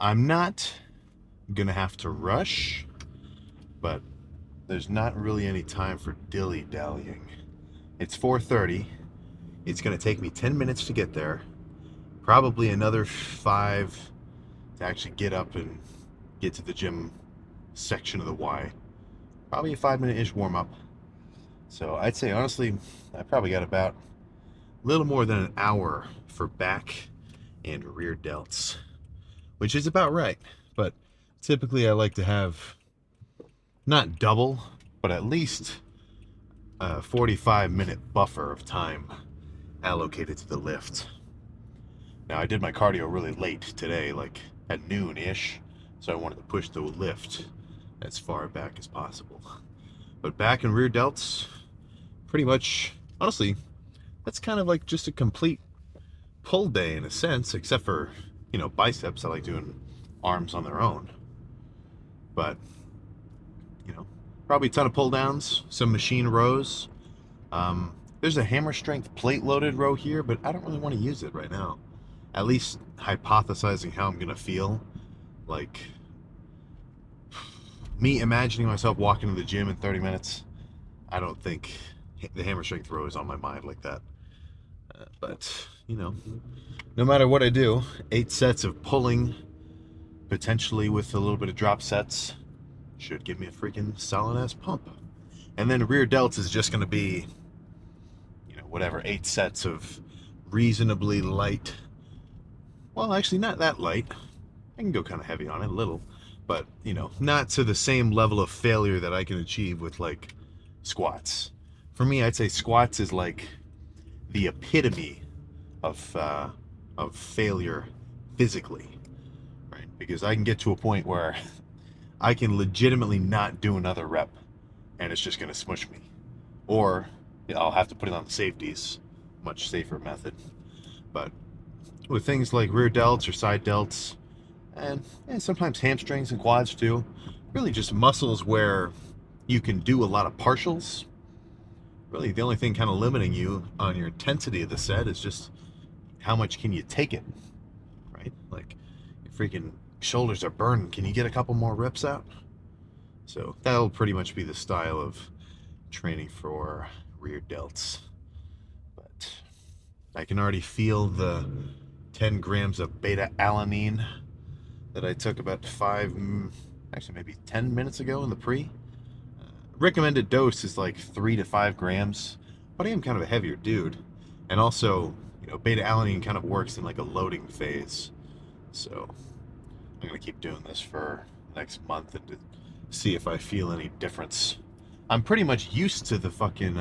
I'm not gonna have to rush, but there's not really any time for dilly-dallying. It's 4:30. It's gonna take me 10 minutes to get there. Probably another 5 to actually get up and get to the gym section of the Y. Probably a 5-minute-ish warm-up. So I'd say honestly, I probably got about a little more than an hour for back and rear delts, which is about right. But typically I like to have not double, but at least a 45-minute buffer of time allocated to the lift. Now, I did my cardio really late today, like at noon-ish, so I wanted to push the lift as far back as possible. But back and rear delts, pretty much, honestly, that's kind of like just a complete pull day in a sense, except for, biceps. I like doing arms on their own. But, probably a ton of pull downs, some machine rows. There's a hammer strength plate loaded row here, but I don't really want to use it right now. At least hypothesizing how I'm going to feel. Like, me imagining myself walking to the gym in 30 minutes, I don't think the hammer strength row is on my mind like that. But, no matter what I do, 8 sets of pulling, potentially with a little bit of drop sets, should give me a freaking solid ass pump. And then rear delts is just going to be, whatever, 8 sets of reasonably light. Well, actually, not that light. I can go kind of heavy on it a little, but not to the same level of failure that I can achieve with like squats. For me, I'd say squats is like the epitome of failure physically, right? Because I can get to a point where I can legitimately not do another rep, and it's just going to smush me, or I'll have to put it on the safeties, much safer method. But with things like rear delts or side delts, and sometimes hamstrings and quads too, really just muscles where you can do a lot of partials. Really, the only thing kind of limiting you on your intensity of the set is just how much can you take it, right? Like, your freaking shoulders are burning. Can you get a couple more reps out? So that'll pretty much be the style of training for rear delts. But I can already feel the 10 grams of beta alanine that I took about actually maybe 10 minutes ago in the pre. Recommended dose is like 3 to 5 grams, but I am kind of a heavier dude. And also, beta alanine kind of works in like a loading phase. So I'm going to keep doing this for the next month and to see if I feel any difference. I'm pretty much used to the fucking,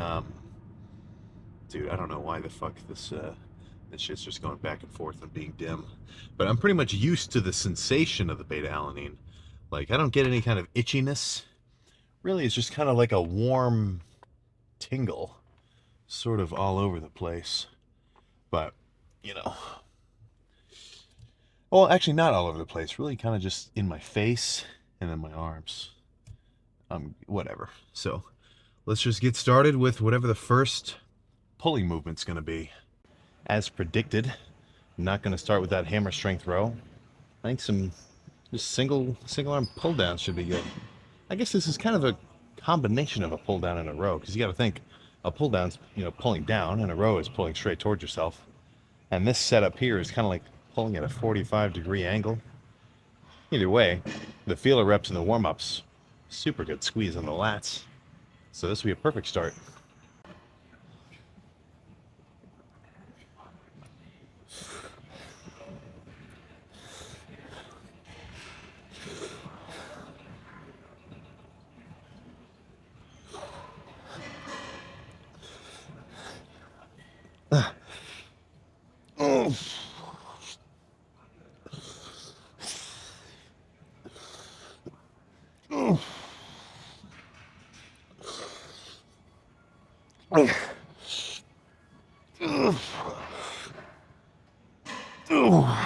dude, I don't know why the fuck this shit's just going back and forth and being dim. But I'm pretty much used to the sensation of the beta alanine. Like, I don't get any kind of itchiness. Really, it's just kind of like a warm tingle, sort of all over the place. But, well, actually not all over the place. Really kind of just in my face and then my arms. Whatever. So, let's just get started with whatever the first pulling movement's going to be. As predicted, I'm not going to start with that hammer strength row. I think some just single arm pull downs should be good. I guess this is kind of a combination of a pull down and a row, because you got to think a pull down's pulling down and a row is pulling straight towards yourself. And this setup here is kind of like pulling at a 45-degree angle. Either way, the feeler reps and the warm-ups, super good squeeze on the lats. So this will be a perfect start. Oh. Oh. Oh. Oh.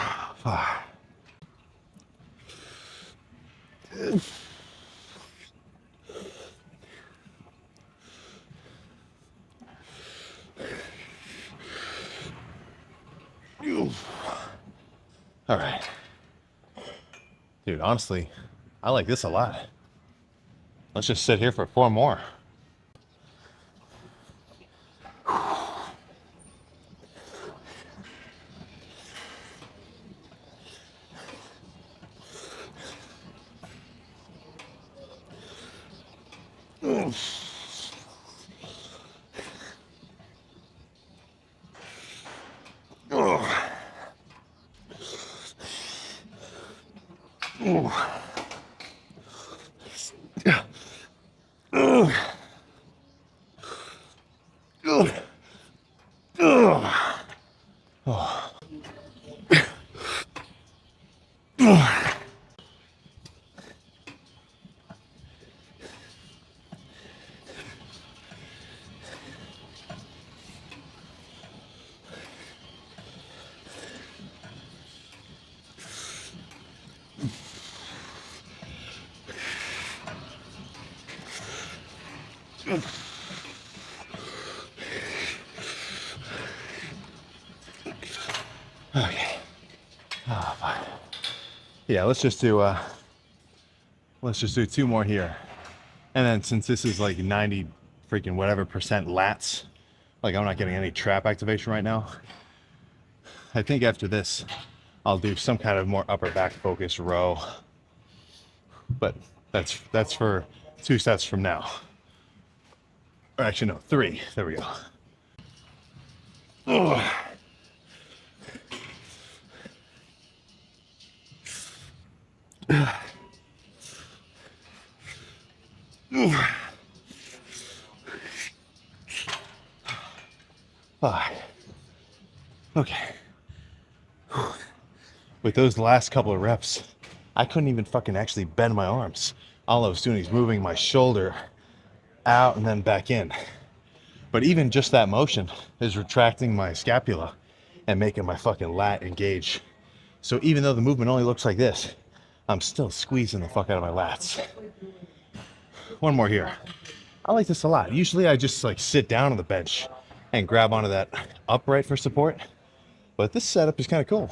All right. Dude, honestly, I like this a lot. Let's just sit here for 4 more. Okay. Oh, fine. Yeah, let's just do 2 more here. And then since this is like 90 freaking whatever percent lats, like I'm not getting any trap activation right now. I think after this, I'll do some kind of more upper back focused row. But that's for 2 sets from now. Or actually no, 3. There we go. Ugh. Okay. With those last couple of reps, I couldn't even fucking actually bend my arms. All I was doing is moving my shoulder out and then back in. But even just that motion is retracting my scapula and making my fucking lat engage. So even though the movement only looks like this, I'm still squeezing the fuck out of my lats. 1 more here. I like this a lot. Usually I just like sit down on the bench and grab onto that upright for support. But this setup is kind of cool.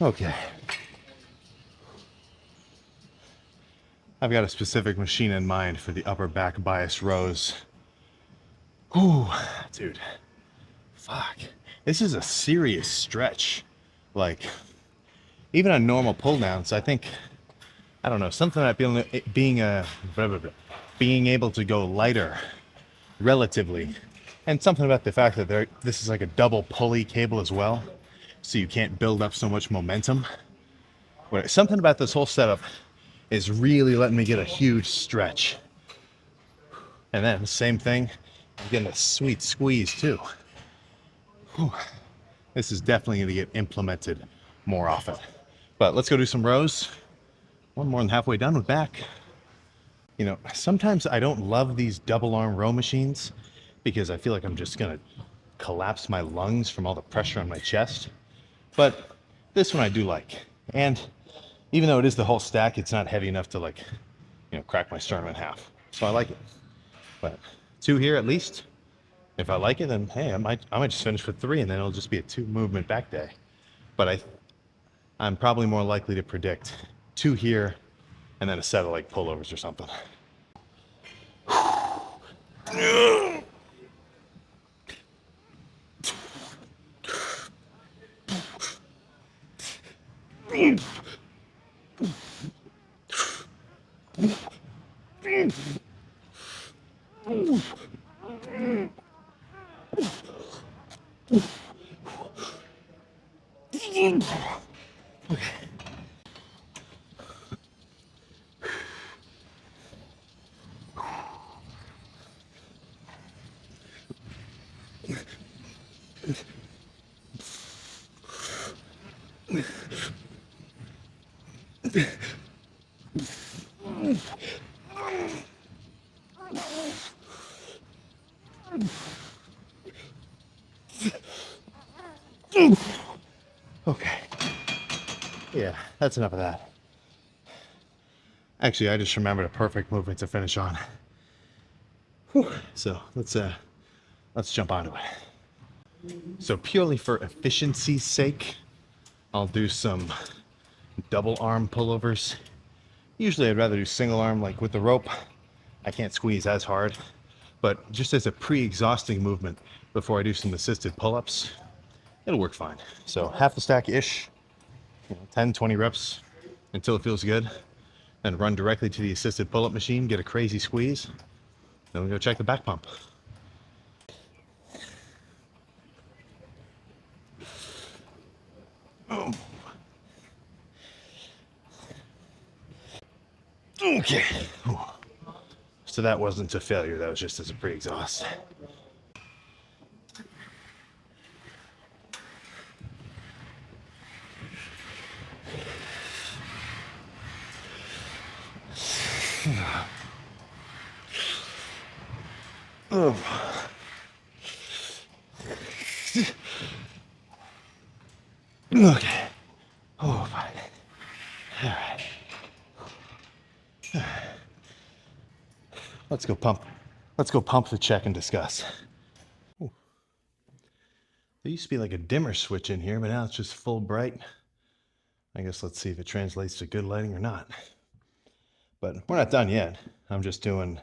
Okay. I've got a specific machine in mind for the upper back bias rows. Ooh, dude. Fuck. This is a serious stretch. Like, even on normal pull downs, I think, I don't know, something about being able to go lighter relatively. And something about the fact that this is like a double pulley cable as well. So you can't build up so much momentum. But something about this whole setup is really letting me get a huge stretch. And then the same thing, I'm getting a sweet squeeze too. Whew. This is definitely going to get implemented more often. But let's go do some rows. We're more than halfway done with back. You know, sometimes I don't love these double arm row machines because I feel like I'm just going to collapse my lungs from all the pressure on my chest. But this one I do like. And even though it is the whole stack, it's not heavy enough to like, you know, crack my sternum in half. So I like it. But 2 here at least. If I like it, then hey, I might just finish with 3 and then it'll just be a 2 movement back day. But I'm probably more likely to predict 2 here and then a set of like pullovers or something. Okay. Yeah, that's enough of that. Actually, I just remembered a perfect movement to finish on. Whew. So let's jump onto it. So purely for efficiency's sake, I'll do some double arm pullovers. Usually I'd rather do single arm, like with the rope. I can't squeeze as hard, but just as a pre-exhausting movement before I do some assisted pull-ups, it'll work fine. So half the stack-ish, 10, 20 reps until it feels good. Then run directly to the assisted pull-up machine, get a crazy squeeze. Then we go check the back pump. Oh. Okay. So that wasn't a failure, that was just as a pre-exhaust. Oh. Okay. Oh, fine. All right. Let's go pump. Let's go pump the check and discuss. Ooh. There used to be like a dimmer switch in here, but now it's just full bright. I guess let's see if it translates to good lighting or not. But we're not done yet. I'm just doing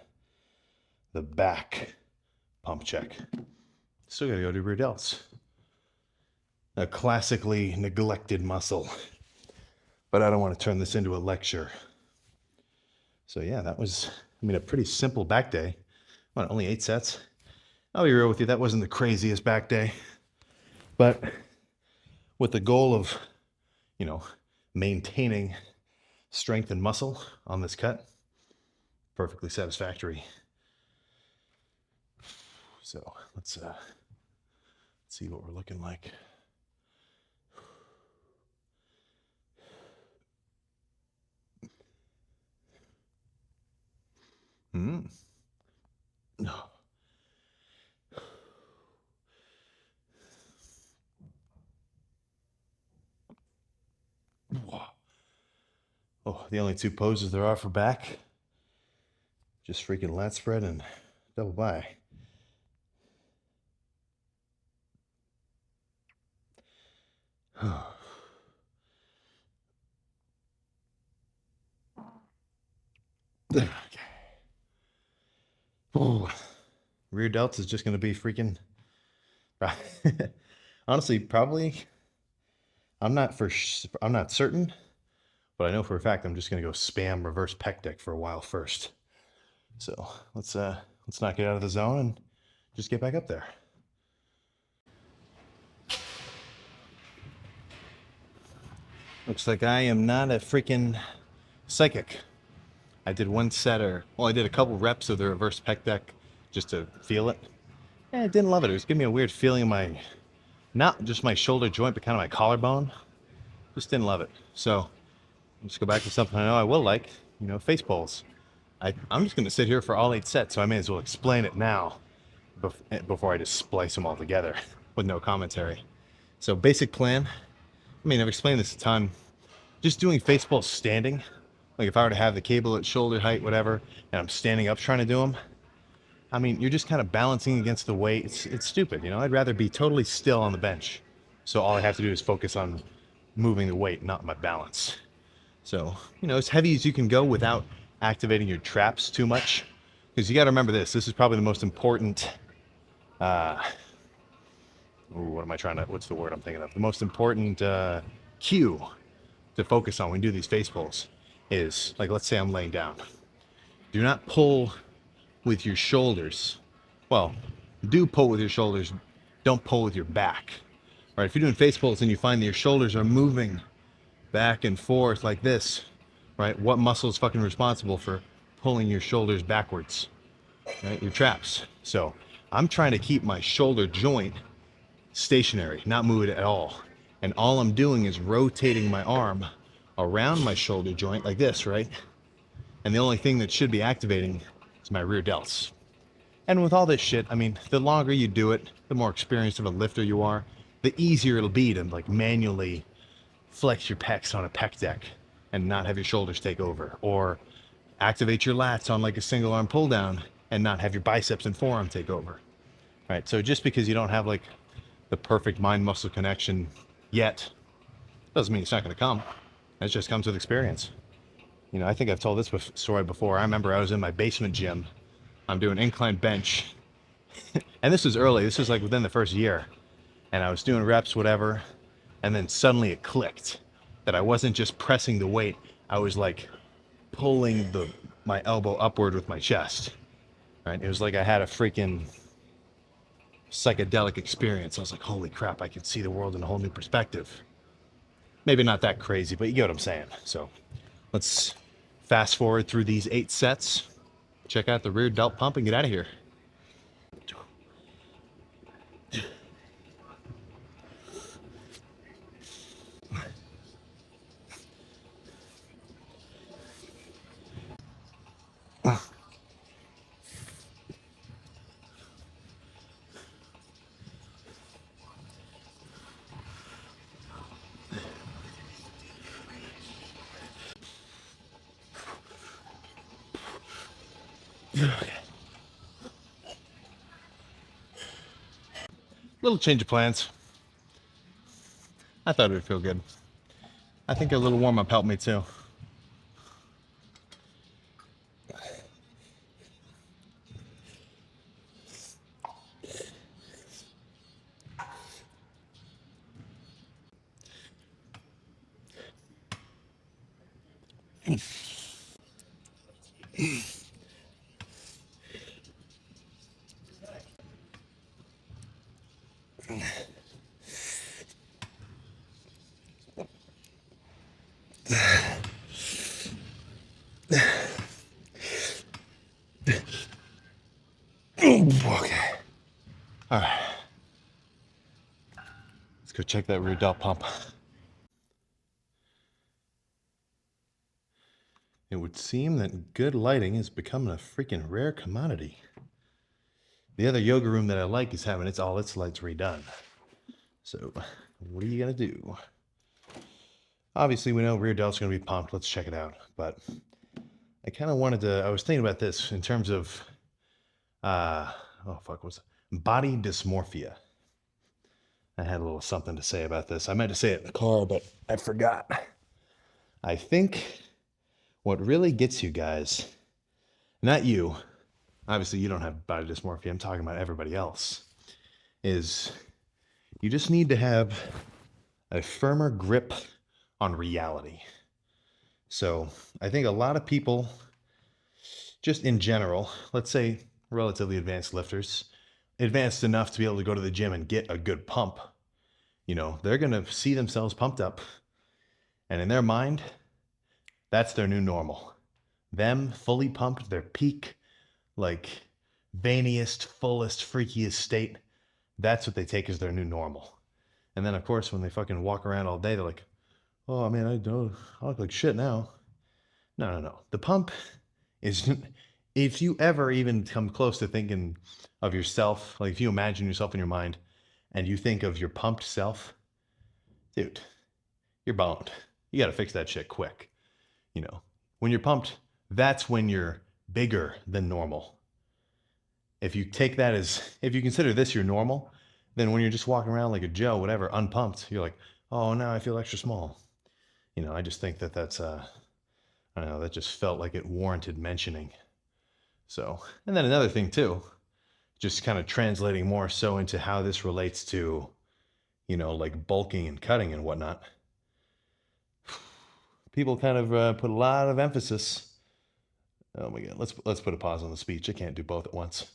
the back pump check. Still gotta go do rear delts. A classically neglected muscle. But I don't want to turn this into a lecture. So yeah, that was, a pretty simple back day. What, only 8 sets? I'll be real with you, that wasn't the craziest back day. But with the goal of, maintaining strength and muscle on this cut, perfectly satisfactory. So let's see what we're looking like. No. Oh, the only 2 poses there are for back. Just freaking lat spread and double by. Okay. Oh, rear delts is just going to be freaking. Honestly, probably. I'm not certain, but I know for a fact I'm just going to go spam reverse pec deck for a while first. So let's not get out of the zone and just get back up there. Looks like I am not a freaking psychic. I did one set, I did a couple reps of the reverse pec deck just to feel it. I didn't love it. It was giving me a weird feeling in my, not just my shoulder joint, but kind of my collarbone. Just didn't love it. So let's go back to something I know I will like, face pulls. I'm just going to sit here for all 8 sets, so I may as well explain it now before I just splice them all together with no commentary. So basic plan, I've explained this a ton. Just doing face pulls standing. Like if I were to have the cable at shoulder height, whatever, and I'm standing up trying to do them, you're just kind of balancing against the weight. It's stupid, I'd rather be totally still on the bench. So all I have to do is focus on moving the weight, not my balance. So, as heavy as you can go without activating your traps too much. Because you got to remember this is probably the most important, what's the word I'm thinking of? The most important cue to focus on when you do these face pulls is, like, let's say I'm laying down. Do not pull with your shoulders. Well, do pull with your shoulders. Don't pull with your back. All right, if you're doing face pulls and you find that your shoulders are moving back and forth like this, right? What muscle is fucking responsible for pulling your shoulders backwards? Right? Your traps. So I'm trying to keep my shoulder joint stationary, not move it at all. And all I'm doing is rotating my arm around my shoulder joint like this, right? And the only thing that should be activating is my rear delts. And with all this shit, the longer you do it, the more experienced of a lifter you are, the easier it'll be to manually flex your pecs on a pec deck and not have your shoulders take over, or activate your lats on like a single arm pull down and not have your biceps and forearm take over. Right? So just because you don't have like the perfect mind muscle connection yet doesn't mean it's not going to come. It just comes with experience. You know, I think I've told this story before. I remember I was in my basement gym. I'm doing incline bench. And this was early. This was like within the first year. And I was doing reps, whatever. And then suddenly it clicked that I wasn't just pressing the weight. I was like pulling my elbow upward with my chest. Right? It was like I had a freaking psychedelic experience. I was like, holy crap, I can see the world in a whole new perspective. Maybe not that crazy, but you get what I'm saying. So let's fast forward through these 8 sets. Check out the rear delt pump and get out of here. Okay. Little change of plans. I thought it would feel good. I think a little warm up helped me too. Okay. All right. Let's go check that rear delt pump. It would seem that good lighting is becoming a freaking rare commodity. The other yoga room that I like is having all its lights redone. So, what are you gonna do? Obviously, we know rear delt's gonna be pumped. Let's check it out. But I kind of wanted to. I was thinking about this in terms of, what's it? Body dysmorphia. I had a little something to say about this. I meant to say it in the car, but I forgot. I think what really gets you guys, not you, obviously you don't have body dysmorphia, I'm talking about everybody else, is you just need to have a firmer grip on reality. So I think a lot of people, just in general, let's say relatively advanced lifters, advanced enough to be able to go to the gym and get a good pump, you know, they're going to see themselves pumped up. And in their mind, that's their new normal. Them fully pumped, their peak, like veiniest, fullest, freakiest state. That's what they take as their new normal. And then, of course, when they fucking walk around all day, they're like, oh man, I look like shit now. No. The pump is, if you ever even come close to thinking of yourself, like if you imagine yourself in your mind and you think of your pumped self, dude, you're boned. You got to fix that shit quick. You know, when you're pumped, that's when you're bigger than normal. If you take that as, if you consider this your normal, then when you're just walking around like a Joe, whatever, unpumped, you're like, oh, now I feel extra small. You know, I just think that that's, I don't know, that just felt like it warranted mentioning. So, and then another thing too, just kind of translating more so into how this relates to, you know, like bulking and cutting and whatnot. People kind of put a lot of emphasis. Oh my God, let's put a pause on the speech. I can't do both at once.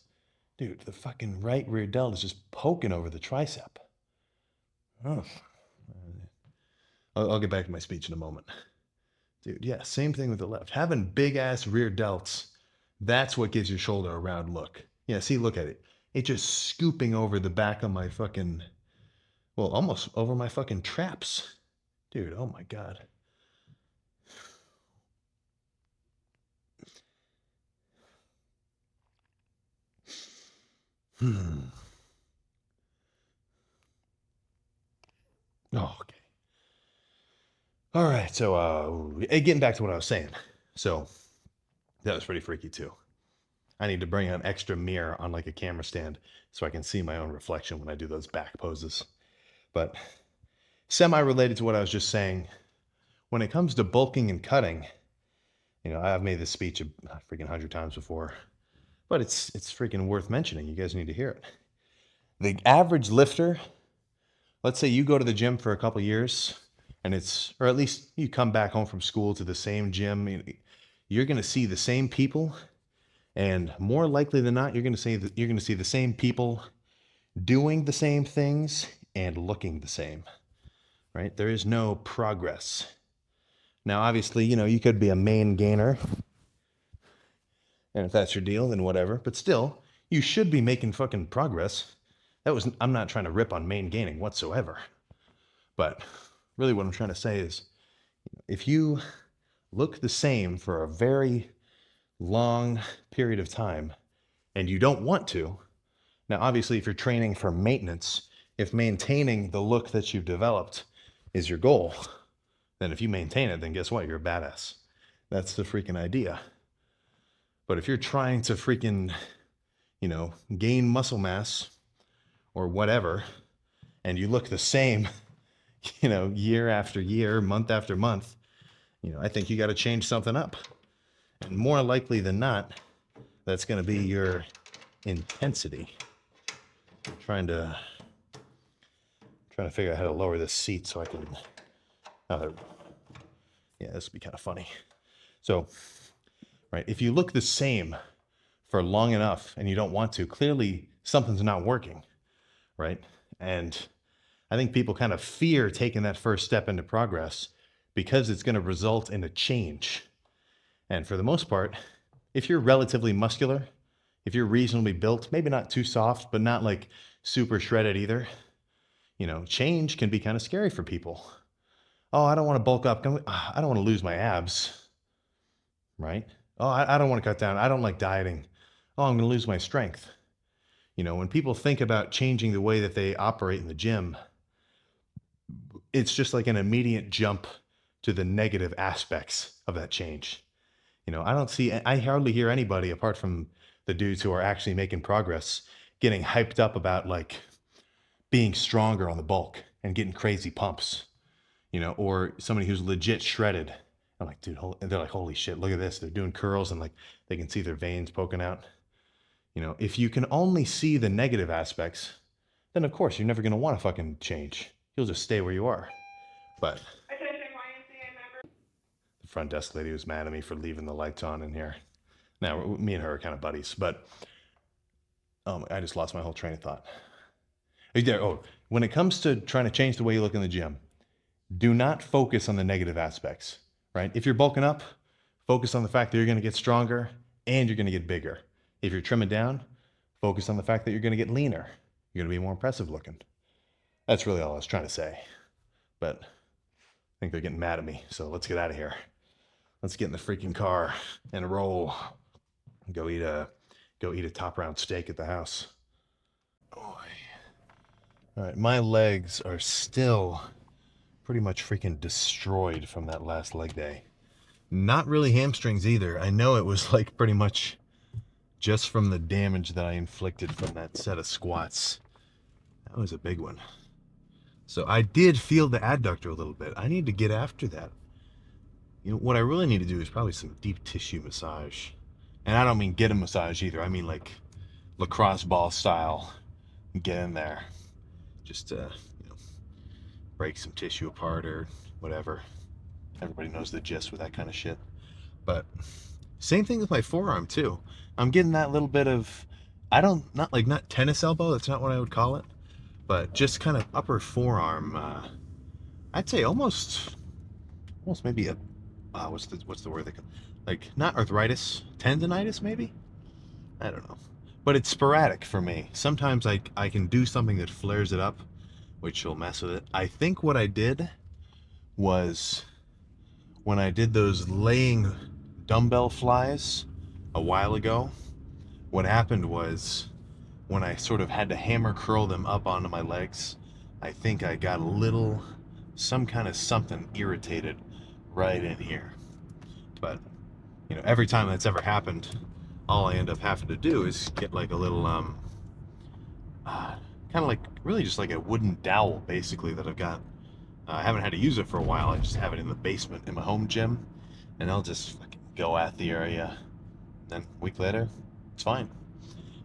Dude, the fucking right rear delt is just poking over the tricep. Oh. I'll get back to my speech in a moment. Dude, yeah, same thing with the left. Having big ass rear delts, that's what gives your shoulder a round look. Yeah, see, look at it. It just scooping over the back of my fucking, well, almost over my fucking traps. Dude, oh my God. Oh, okay. All right. So, getting back to what I was saying. So, That was pretty freaky too. I need to bring an extra mirror on like a camera stand so I can see my own reflection when I do those back poses. But semi-related to what I was just saying, when it comes to bulking and cutting, I've made this speech a freaking 100 times before, but it's freaking worth mentioning. You guys need to hear it. The average lifter, let's say you go to the gym for a couple years, and or at least you come back home from school to the same gym, you're going to see the same people, and more likely than not, you're going to see the same people doing the same things and looking the same, right? There is no progress. Now, obviously, you could be a main gainer, and if that's your deal, then whatever. But still, you should be making fucking progress. I'm not trying to rip on main gaining whatsoever. But really what I'm trying to say is, if you look the same for a very long period of time and you don't want to, now obviously if you're training for maintenance, if maintaining the look that you've developed is your goal, then if you maintain it, then guess what? You're a badass. That's the freaking idea. But if you're trying to freaking, gain muscle mass or whatever, and you look the same, year after year, month after month, I think you got to change something up. And more likely than not, that's going to be your intensity. I'm trying to figure out how to lower this seat so I can, yeah, this would be kind of funny. So, right, if you look the same for long enough and you don't want to, clearly something's not working, right? And I think people kind of fear taking that first step into progress because it's going to result in a change. And for the most part, if you're relatively muscular, if you're reasonably built, maybe not too soft, but not like super shredded either, change can be kind of scary for people. Oh, I don't want to bulk up. I don't want to lose my abs, right? Oh, I don't want to cut down. I don't like dieting. Oh, I'm going to lose my strength. When people think about changing the way that they operate in the gym, it's just like an immediate jump to the negative aspects of that change. I hardly hear anybody apart from the dudes who are actually making progress getting hyped up about like being stronger on the bulk and getting crazy pumps, or somebody who's legit shredded. I'm like, dude, they're like, holy shit, look at this. They're doing curls and like they can see their veins poking out. If you can only see the negative aspects, then of course you're never going to want to fucking change. You'll just stay where you are. But the front desk lady was mad at me for leaving the lights on in here. Now, me and her are kind of buddies, but I just lost my whole train of thought. When it comes to trying to change the way you look in the gym, do not focus on the negative aspects, right? If you're bulking up, focus on the fact that you're going to get stronger and you're going to get bigger. If you're trimming down, focus on the fact that you're going to get leaner. You're going to be more impressive looking. That's really all I was trying to say. But I think they're getting mad at me, so let's get out of here. Let's get in the freaking car and roll. Go eat a top round steak at the house. All right, my legs are still pretty much freaking destroyed from that last leg day. Not really hamstrings either. I know it was like pretty much just from the damage that I inflicted from that set of squats. That was a big one. So I did feel the adductor a little bit. I need to get after that. What I really need to do is probably some deep tissue massage. And I don't mean get a massage either. I mean like lacrosse ball style. Get in there. Just break some tissue apart or whatever. Everybody knows the gist with that kind of shit. But same thing with my forearm too. I'm getting that little bit of, not tennis elbow. That's not what I would call it. But just kind of upper forearm. I'd say almost maybe a, what's the word they call, like not arthritis, tendonitis maybe. I don't know. But it's sporadic for me. Sometimes I can do something that flares it up, which will mess with it. I think what I did was when I did those laying dumbbell flies a while ago, what happened was when I sort of had to hammer curl them up onto my legs, I think I got some kind of something irritated right in here. But you know, every time that's ever happened, all I end up having to do is get like a little kind of like really just like a wooden dowel basically that I've got. I haven't had to use it for a while. I just have it in the basement in my home gym, and I'll just fucking go at the area. Then a week later, it's fine.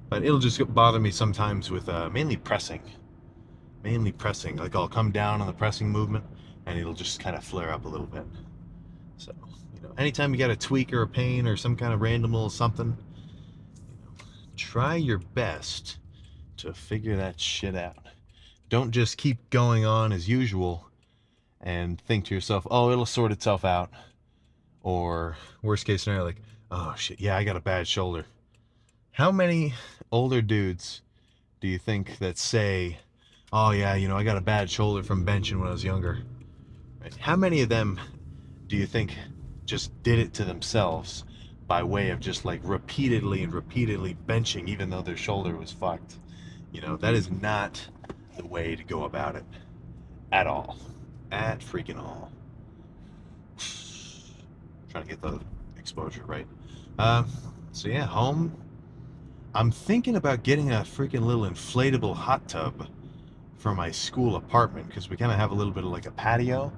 But it'll just bother me sometimes with mainly pressing. Mainly pressing. Like I'll come down on the pressing movement, and it'll just kind of flare up a little bit. So, you know, anytime you got a tweak or a pain or some kind of random little something, try your best to figure that shit out. Don't just keep going on as usual and think to yourself, oh, it'll sort itself out. Or worst case scenario, like, oh shit, yeah, I got a bad shoulder. How many older dudes do you think that say, oh yeah, you know, I got a bad shoulder from benching when I was younger? Right? How many of them do you think just did it to themselves by way of just like repeatedly and repeatedly benching even though their shoulder was fucked? You know, that is not the way to go about it at all. At freaking all. Trying to get the exposure right. So yeah, home. I'm thinking about getting a freaking little inflatable hot tub for my school apartment because we kind of have a little bit of like a patio.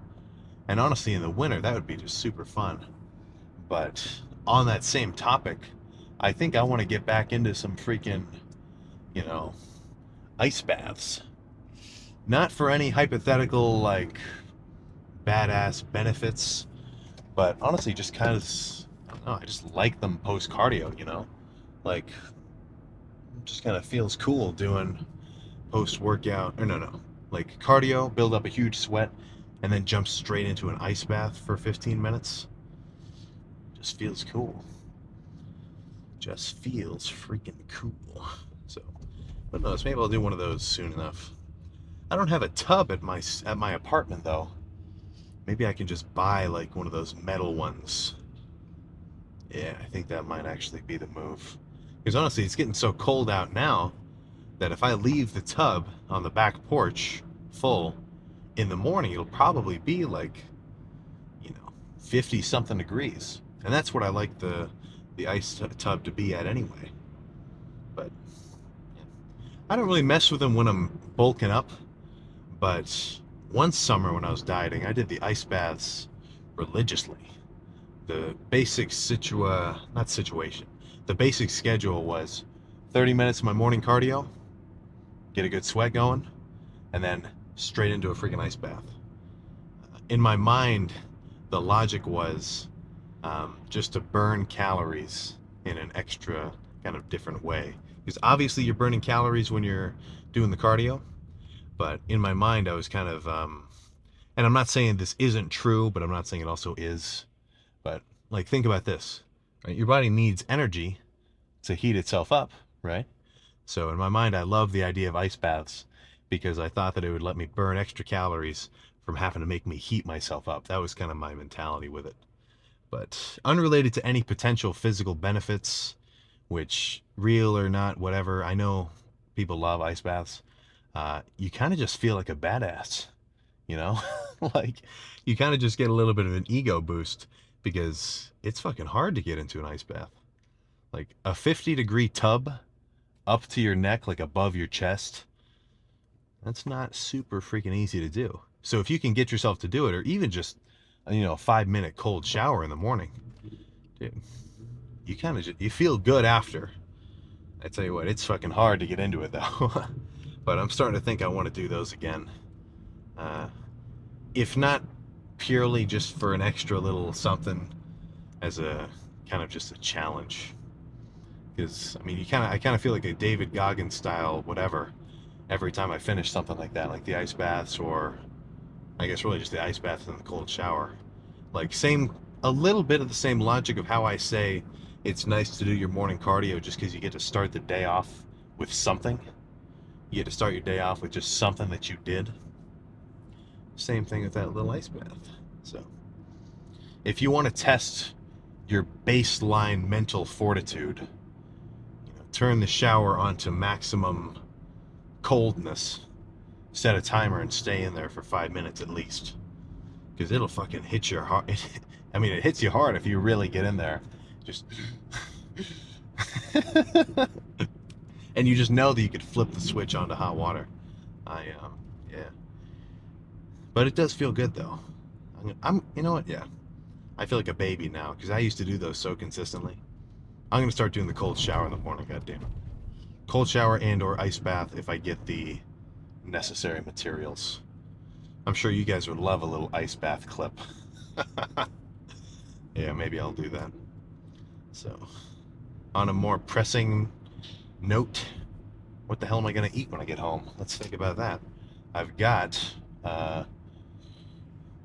And honestly, in the winter, that would be just super fun. But on that same topic, I think I want to get back into some freaking, you know, ice baths. Not for any hypothetical, like, badass benefits, but honestly, just kind of, I don't know, I just like them post cardio, you know? Like, it just kind of feels cool doing post workout, or no, like cardio, build up a huge sweat, and then jump straight into an ice bath for 15 minutes. Just feels cool. Just feels freaking cool. So, but no, maybe I'll do one of those soon enough. I don't have a tub at my apartment though. Maybe I can just buy like one of those metal ones. Yeah, I think that might actually be the move. Because honestly, it's getting so cold out now that if I leave the tub on the back porch full in the morning, it'll probably be like, you know, 50 something degrees. And that's what I like the ice tub to be at anyway. But yeah. I don't really mess with them when I'm bulking up. But one summer when I was dieting, I did the ice baths religiously. The basic not situation. The basic schedule was 30 minutes of my morning cardio, get a good sweat going, and then straight into a freaking ice bath. In my mind, the logic was just to burn calories in an extra kind of different way. Because obviously you're burning calories when you're doing the cardio, but in my mind I was kind of, and I'm not saying this isn't true, but I'm not saying it also is. But like, think about this, right? Your body needs energy to heat itself up, right? So in my mind, I love the idea of ice baths because I thought that it would let me burn extra calories from having to make me heat myself up. That was kind of my mentality with it. But unrelated to any potential physical benefits, which real or not, whatever, I know people love ice baths. You kind of just feel like a badass, you know? Like, you kind of just get a little bit of an ego boost because it's fucking hard to get into an ice bath. Like, a 50-degree tub up to your neck, like above your chest, that's not super freaking easy to do. So if you can get yourself to do it, or even just, you know, a 5-minute cold shower in the morning, dude, you kind of you feel good after. I tell you what, it's fucking hard to get into it though. But I'm starting to think I want to do those again. If not purely just for an extra little something, as a kind of just a challenge. Because I mean, I kind of feel like a David Goggins style whatever every time I finish something like that, like the ice baths, or I guess really just the ice baths and the cold shower. Like, a little bit of the same logic of how I say it's nice to do your morning cardio just because you get to start the day off with something. You get to start your day off with just something that you did. Same thing with that little ice bath. So, if you want to test your baseline mental fortitude, you know, turn the shower onto maximum coldness, set a timer, and stay in there for 5 minutes at least. Because it'll fucking hit your heart. I mean, it hits you hard if you really get in there Just and you just know that you could flip the switch onto hot water. Yeah, but it does feel good though. You know what? Yeah, I feel like a baby now because I used to do those so consistently. I'm gonna start doing the cold shower in the morning. Goddamn it, cold shower and/or ice bath if I get the necessary materials. I'm sure you guys would love a little ice bath clip. Yeah, maybe I'll do that. So, on a more pressing note, what the hell am I gonna eat when I get home? Let's think about that. I've got. I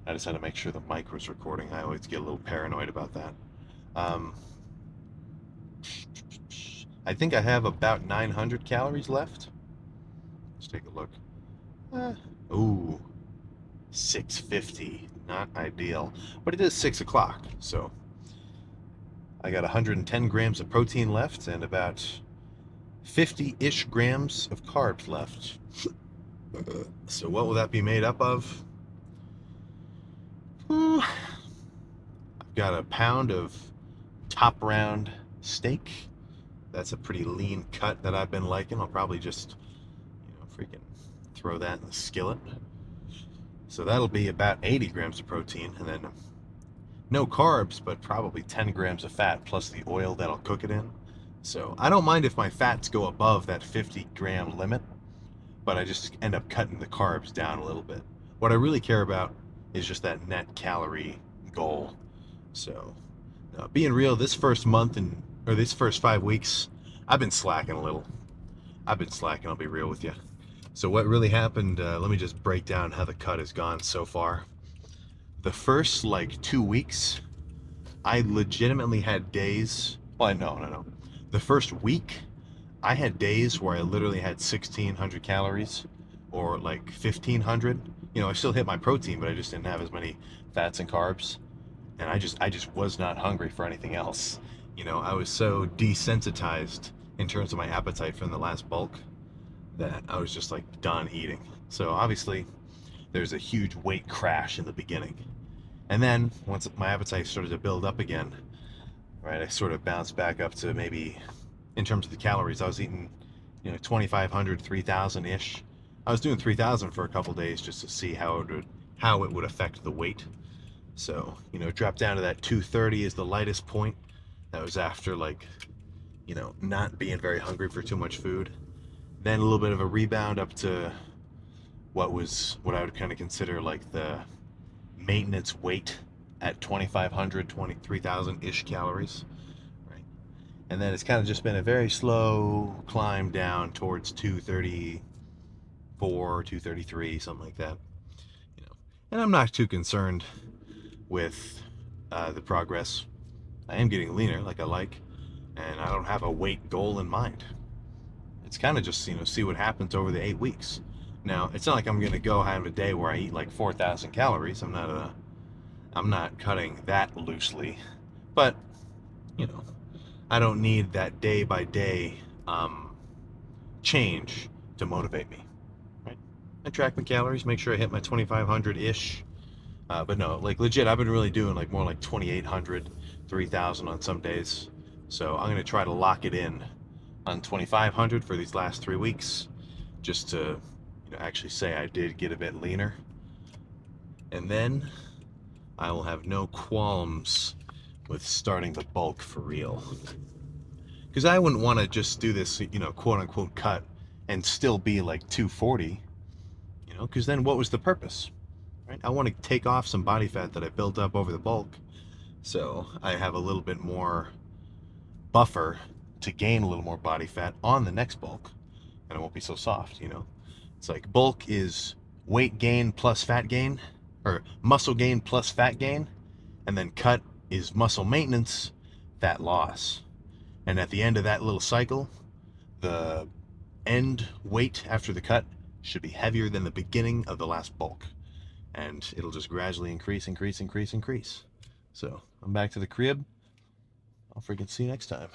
just had to make sure the mic was recording. I always get a little paranoid about that. Um, I think I have about 900 calories left. Let's take a look. Ooh, 650. Not ideal, but it is 6 o'clock, so I got 110 grams of protein left and about 50-ish grams of carbs left. So what will that be made up of? I've got a pound of top round steak. That's a pretty lean cut that I've been liking. I'll probably just, freaking throw that in the skillet. So that'll be about 80 grams of protein, and then no carbs, but probably 10 grams of fat plus the oil that I'll cook it in. So I don't mind if my fats go above that 50-gram limit, but I just end up cutting the carbs down a little bit. What I really care about is just that net calorie goal. So, being real, this first month or this first 5 weeks, I've been slacking a little. I've been slacking, I'll be real with you. So what really happened, let me just break down how the cut has gone so far. The first like 2 weeks, I legitimately had days. Well, no. The first week, I had days where I literally had 1,600 calories or like 1,500. I still hit my protein, but I just didn't have as many fats and carbs. And I just was not hungry for anything else. I was so desensitized in terms of my appetite from the last bulk that I was just like done eating. So obviously, there's a huge weight crash in the beginning. And then once my appetite started to build up again, right, I sort of bounced back up to maybe, in terms of the calories, I was eating, 2,500, 3,000 ish. I was doing 3,000 for a couple days just to see how it would affect the weight. So, drop down to that 230 is the lightest point. That was after like, not being very hungry for too much food. Then a little bit of a rebound up to what I would kind of consider like the maintenance weight at 2,500, 23,000 ish calories, right? And then it's kind of just been a very slow climb down towards 234, 233, something like that. And I'm not too concerned with the progress. I am getting leaner, like I like, and I don't have a weight goal in mind. It's kind of just see what happens over the 8 weeks. Now it's not like I'm gonna go have a day where I eat like 4,000 calories. I'm not cutting that loosely, but you know I don't need that day by day change to motivate me. Right? I track my calories, make sure I hit my 2,500 ish. But no, like legit, I've been really doing like more like 2,800, 3,000 on some days. So I'm gonna try to lock it in on 2,500 for these last 3 weeks, just to actually say I did get a bit leaner, and then I will have no qualms with starting the bulk for real. Because I wouldn't want to just do this, quote unquote cut and still be like 240, because then what was the purpose? Right? I want to take off some body fat that I built up over the bulk, so I have a little bit more buffer to gain a little more body fat on the next bulk, and it won't be so soft. It's like bulk is weight gain plus fat gain, or muscle gain plus fat gain, and then cut is muscle maintenance, fat loss. And at the end of that little cycle, the end weight after the cut should be heavier than the beginning of the last bulk. And it'll just gradually increase. So I'm back to the crib. I'll freaking see you next time.